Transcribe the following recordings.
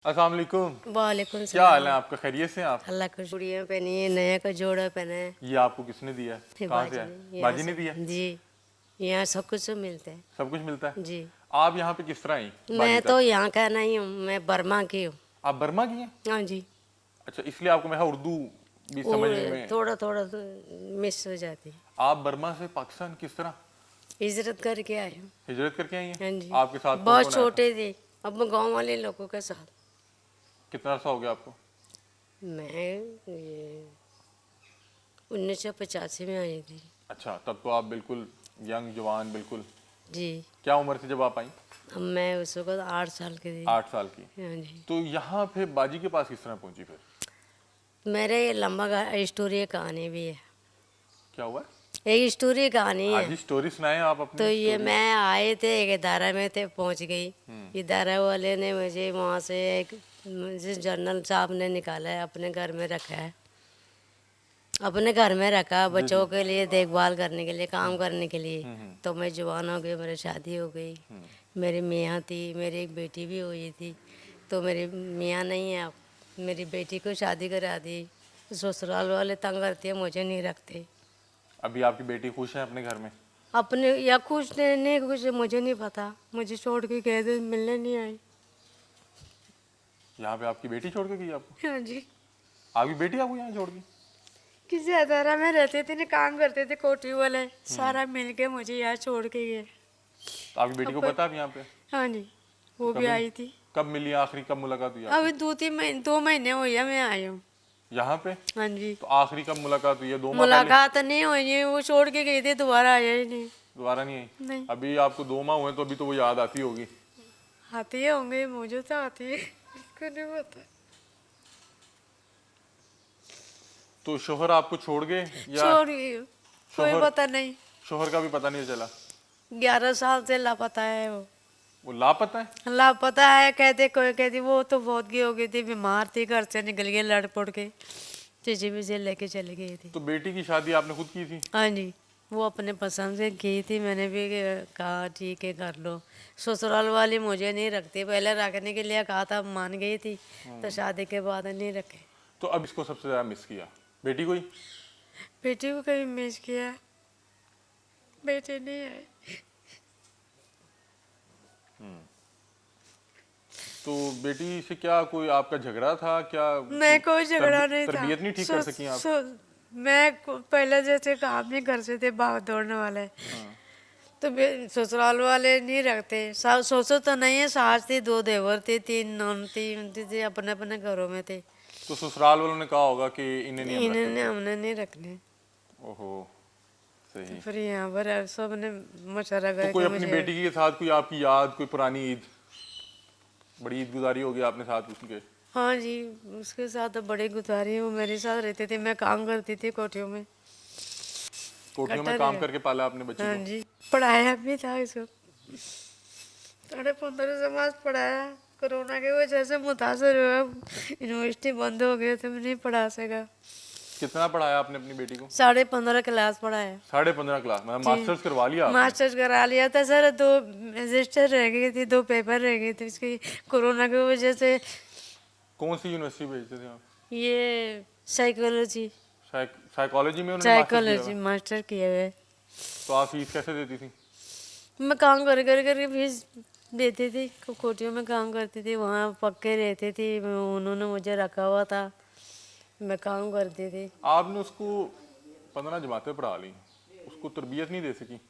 अस्सलाम वालेकुम। वालेकुम क्या हाल है सलाम। आपका, खैरियत से हैं आप? अल्लाह का चूड़ियाँ पहनी है, नया का जोड़ा पहना है। ये आपको किसने दिया है, फिर कहाँ से बाजी है? ने यहाँ बाजी ने से दिया? जी, यहाँ सब कुछ मिलता है सब कुछ मिलता है। जी। आप यहाँ पे किस तरह आई बाजी मैं तो तक? यहाँ का नहीं हूँ, मैं बर्मा की हूँ। आप बर्मा की हैं? हाँ जी। अच्छा, इसलिए आपको मैं उर्दू भी समझने और में। थोड़ा थोड़ा तो मिस हो जाती है। आप बर्मा से पाकिस्तान किस तरह हिजरत करके आए हूँ। हिजरत करके आई हैं? हाँ जी। आपके साथ कौन बहुत कौन आया था? छोटे थे, अब मैं गाँव वाले लोगों के साथ। कितना अर्सा हो गया आपको? मैं 1985 में आई थी। अच्छा, तब तो आप बिल्कुल यंग जवान बिल्कुल। जी। क्या उम्र थी जब आप आई? अब मैं उस वक्त 8 साल की थी। 8 साल की। हाँ जी। तो यहाँ पे बाजी के पास किस तरह पहुंची फिर? मेरे ये लंबा स्टोरी कहानी भी है। क्या हुआ? एक स्टोरी कहानी हाँ है। जी, स्टोरी सुनाएं आप तो अपनी ये स्टोरी। मैं आए थे एक इदारा में थे, पहुंच गई। इदारा वाले ने मुझे वहाँ से एक मुझे जनरल साहब ने निकाला है, अपने घर में रखा है। अपने घर में रखा जी जी। बच्चों के लिए, देखभाल करने के लिए, काम करने के लिए। तो मैं जवान हो गई, मेरी शादी हो गई। मेरी मियाँ थी, मेरी एक बेटी भी हुई थी। तो मेरी मियाँ नहीं है अब, मेरी बेटी को शादी करा दी। ससुराल वाले तंग करते हैं, मुझे नहीं रखते। अभी आपकी बेटी खुश है अपने घर में? अपने या खुश नहीं खुश मुझे नहीं पता, मुझे छोड़ के गए थे, मिलने नहीं आई। यहाँ पे आपकी बेटी छोड़ के गई आपको? हाँ जी। आपकी बेटी आपको यहाँ छोड़ गई? किसी अदारा में रहते थे ना, काम करते थे कोठी वाले, सारा मिल के मुझे यहाँ छोड़ के गए। तो आपकी बेटी को अब पता आप यहाँ पे? हाँ जी, वो भी कभी आई थी। कब मिली आखिरी, कब मुलाकात हुई अभी आपकी? 2 महीने हुई है मैं आई हूँ। यहाँ पे? हाँ जी। तो आखिरी कब मुलाकात हुई है, 2 माह पहले? मुलाकात नहीं हुई है, वो छोड़ के गई थी, दोबारा आया ही नहीं। दोबारा नहीं आई? नहीं। अभी आपको 2 माह हुए तो अभी तो वो याद आती होगी। आती है होंगे, मुझे तो आती है, इसको नहीं पता। तो शोहर आपको छोड़ गए या? छोड़ गई हूँ, कोई शोहर पता नहीं। शोहर का भी पता नहीं चला? 11 साल से लापता है वो लापता है? लापता है। कहते कोई कहती वो तो बहुत की हो गई थी, बीमार थी, घर से निकल गई लड़ पड़ के, चीची से लेके चली गई थी। तो बेटी की शादी आपने खुद की थी? हाँ जी, वो अपने पसंद से की थी, मैंने भी कहा ठीक है कर लो। ससुराल वाली मुझे नहीं रखती, पहले रखने के लिए कहा था, मान गई थी, तो शादी के बाद नहीं रखे। तो अब इसको सबसे ज्यादा मिस किया? बेटी को ही? बेटी को कभी मिस किया, बेटे नहीं है। तो बेटी से क्या कोई आपका झगड़ा था क्या? मैं कोई झगड़ा नहीं था। तरबियत नहीं ठीक कर सकी आप? पहले जैसे काम नहीं करते थे, भाग दौड़ने वाले, हाँ। तो ससुराल वाले नहीं रखते। सोचो तो नहीं है, सास थी, 2 देवर थे, 3 नौन थी, उनती थी, अपने अपने घरों में थे। तो ससुराल वालों ने कहा होगा कि इन्हें नहीं हम रख इन्होंने सकते। हमने नहीं रखने। ओहो, सही। फिर यहाँ पर सब ने मशवरा तो किया कोई कि अपनी मुझे। बेटी के साथ कोई आपकी याद, कोई पुरानी ईद, बड़ी ईद गुजारी होगी आपने साथ उसके? हाँ जी, उसके साथ तो बड़ी गुजारी है, वो मेरे साथ रहते थे, मैं काम करती थी कोठियों में। कोठियों में कट्टर काम है। करके पाला आपने बच्ची हाँ को? जी, पढ़ाया भी था इसको, 15.5 समाज पढ़ाया। कोरोना की वजह से मुतासर हुआ, यूनिवर्सिटी बंद हो गई तो मैं नहीं पढ़ा सका। कितना पढ़ाया आपने अपनी बेटी को? 15.5 क्लास पढ़ाया। 15.5 क्लास, मतलब जी। मास्टर्स करवा लिया आपने? मास्टर्स करा लिया था सर, 2 रजिस्टर रह गई थी, 2 पेपर रह गए थे इसकी, कोरोना की वजह से। कौन सी यूनिवर्सिटी भेजते थे आप? ये साइकोलॉजी, साइकोलॉजी में उन्होंने मास्टर किया हुआ? मास्टर किए हुए। तो आप फीस कैसे देती थी? मैं काम करके फीस देती थी, कोठियों में काम करती थी, वहाँ पक्के रहती थी, उन्होंने मुझे रखा हुआ था, मैं काम करती थी। आपने उसको 15 जमातें पढ़ा ली, उसको तरबियत नहीं दे सकी?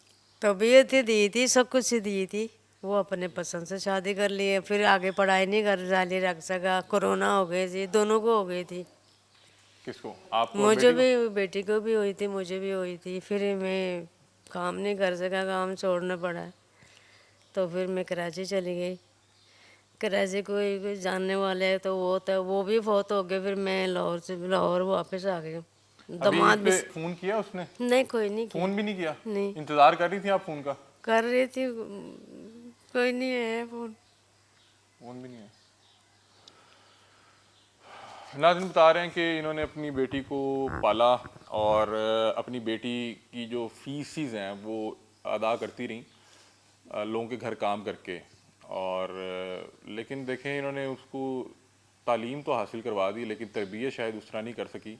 तबीयत ही दी थी, सब कुछ ही दी थी, वो अपने पसंद से शादी कर लिए, फिर आगे पढ़ाई नहीं कर जारी रख सका, कोरोना हो गई थी, दोनों को हो गई थी। किसको, आपको और मुझे बेटी को? भी, बेटी को भी हुई थी, मुझे भी हुई थी, फिर मैं काम नहीं कर सका, काम छोड़ना पड़ा, तो फिर मैं कराची चली गई। कराची कोई जानने वाले है तो वो भी बहुत हो गए, फिर मैं लाहौर वापस आ गई। अभी दामाद इस भी पे फोन किया उसने? नहीं, कोई नहीं किया। फोन भी नहीं किया? नहीं इंतजार कर रही थी आप फोन का? कर रही थी, कोई नहीं है फोन। फोन भी नहीं है। नाज़रीन बता रहे हैं कि इन्होंने अपनी बेटी को पाला और अपनी बेटी की जो फीसिस हैं वो अदा करती रहीं लोगों के घर काम करके, और लेकिन देखें इन्होंने उसको तालीम तो हासिल करवा दी लेकिन तरबियत शायद उस तरह नहीं कर सकी।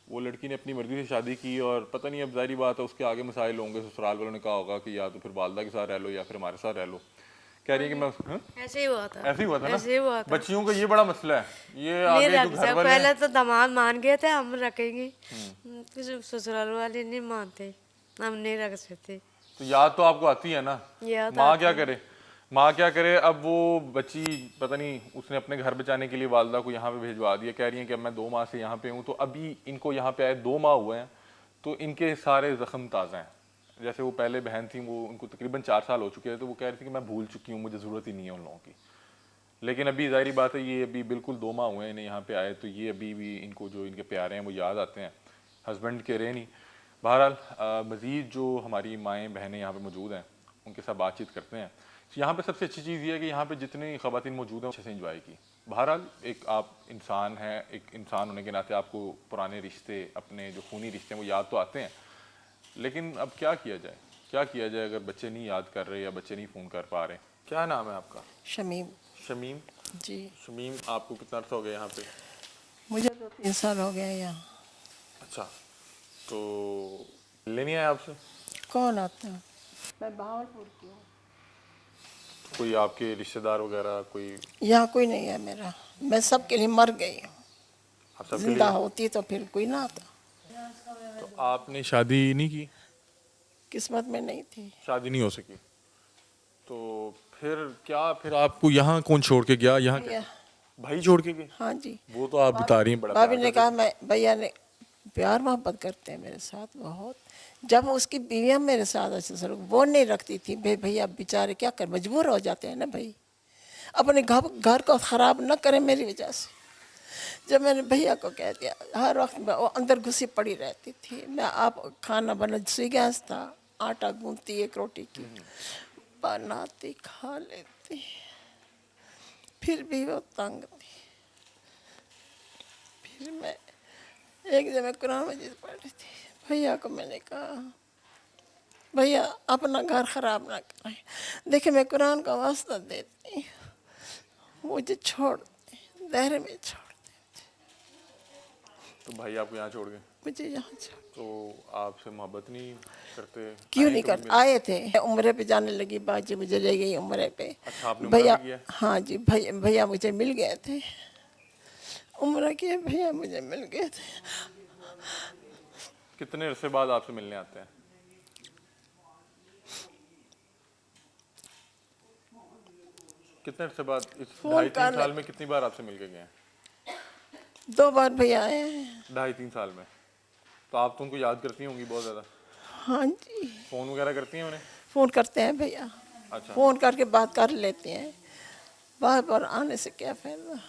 वो लड़की ने अपनी मर्ज़ी से शादी की और पता नहीं, अब ज़ाहिर बात है उसके आगे मसाइल होंगे, ससुराल वालों ने कहा होगा कि या तो फिर वालदा के साथ रह लो या फिर हमारे साथ रह लो। कह रही है कि मैं हाँ? ऐसे ही हुआ था। ऐसे ही हुआ था ना। ऐसे ही हुआ था। बच्चियों का ये बड़ा मसला है, ये नहीं आगे जो रख घर सकते, वाले हैं। पहले तो दामाद मान गए थे हम रखेंगे, फिर ससुराल वाले नहीं मानते, हम नहीं रख सकते। तो याद तो आपको आती है ना, याद माँ आती क्या है। करे, माँ क्या करे। अब वो बच्ची पता नहीं, उसने अपने घर बचाने के लिए वालदा को यहाँ पे भिजवा दिया। कह रही है कि अब मैं 2 माह से यहाँ पे हूँ, तो अभी इनको यहाँ पे आए 2 माह हुए हैं, तो इनके सारे जख्म ताज़ा हैं। जैसे वो पहले बहन थी, वो उनको तकरीबन 4 साल हो चुके हैं, तो वो कह रही थी कि मैं भूल चुकी हूँ, मुझे ज़रूरत ही नहीं है उन लोगों की। लेकिन अभी ज़ाहिर बात है, ये अभी बिल्कुल 2 माह हुए हैं इन्हें यहाँ पे आए, तो ये अभी भी इनको जो इनके प्यारे हैं वो याद आते हैं, हस्बैंड के रहे नहीं। बहरहाल मज़ीद जो हमारी माएँ बहनें यहाँ पे मौजूद हैं उनके साथ बातचीत करते हैं। यहाँ पे सबसे अच्छी चीज़ ये है कि यहाँ पे जितनी ख़वातीन मौजूद हैं अच्छे से इंजॉय की। बहरहाल एक आप इंसान हैं, एक इंसान होने के नाते आपको पुराने रिश्ते, अपने जो खूनी रिश्ते हैं वो याद तो आते हैं, लेकिन अब क्या किया जाए, क्या किया जाए अगर बच्चे नहीं याद कर रहे या बच्चे नहीं फ़ोन कर पा रहे। क्या नाम है आपका? शमीम शमीम। जी। शमीम, आपको कितना अर्सा हो गया यहाँ पे? मुझे तो 3 साल हो गए यहाँ। अच्छा, तो मिलने नहीं आया आपसे? कौन आता है? मैं बहावलपुर की हूँ। कोई आपके रिश्तेदार वगैरह कोई? यहाँ कोई नहीं है मेरा, मैं सबके लिए मर गई हूँ। आप सबके जिंदा लिए? होती तो फिर कोई ना आता। तो आपने शादी नहीं की? किस्मत में नहीं थी। शादी नहीं हो सकी, तो फिर क्या, फिर आपको यहाँ कौन छोड़ के गया? यहाँ भैया, भाई छोड़ के गए? हाँ जी। वो तो आप बता रही हैं बड़ा भाभी प्यार ने करते कहा, मैं भैया ने प्यार मोहब्बत करते हैं मेरे साथ बहुत। जब उसकी बीवियाँ मेरे साथ अच्छे से वो नहीं रखती थी, भैया बेचारे क्या कर, मजबूर हो जाते हैं ना भाई, अपने घर को ख़राब न करें मेरी वजह से। जब मैंने भैया को कह दिया, हर वक्त वो अंदर घुसी पड़ी रहती थी। मैं आप खाना बना, सुई गैस था, आटा गूंथती, 1 रोटी की बनाती, खा लेती, फिर भी वो तंग थी। फिर मैं एक जगह कुरान मजीद पढ़ रही थी, भैया को मैंने कहा, भैया अपना घर ख़राब ना करें, देखिए मैं कुरान का वास्ता देती हूँ, मुझे छोड़ दे, दायरे में छोड़ दे, तो भाई आपको यहाँ छोड़ गए? मुझे यहाँ छोड़। तो आपसे मोहब्बत नहीं करते? क्यों आए नहीं कभी करते? मिलने? आए थे, उम्रे पे जाने लगी, बाजी मुझे ले गई उम्रे पे। अच्छा, आपने उम्रा भैया, भी किया? हाँ जी, भैया मुझे मिल गए थे, उम्रा किए, भैया मुझे मिल गए थे। कितने अरसे बाद आपसे मिलने आते हैं? कितने अरसे बाद? इस फोन 2.5-3 कर साल ले। में कितनी बार आपसे मिल के गए हैं? 2 बार भैया आए हैं। 2.5-3 साल में? तो आप तो उनको याद करती होंगी बहुत ज़्यादा? हाँ जी, फ़ोन वगैरह करती हैं उन्हें? फ़ोन करते हैं भैया, अच्छा। फ़ोन करके बात कर लेते हैं, बार बार आने से क्या फ़ायदा।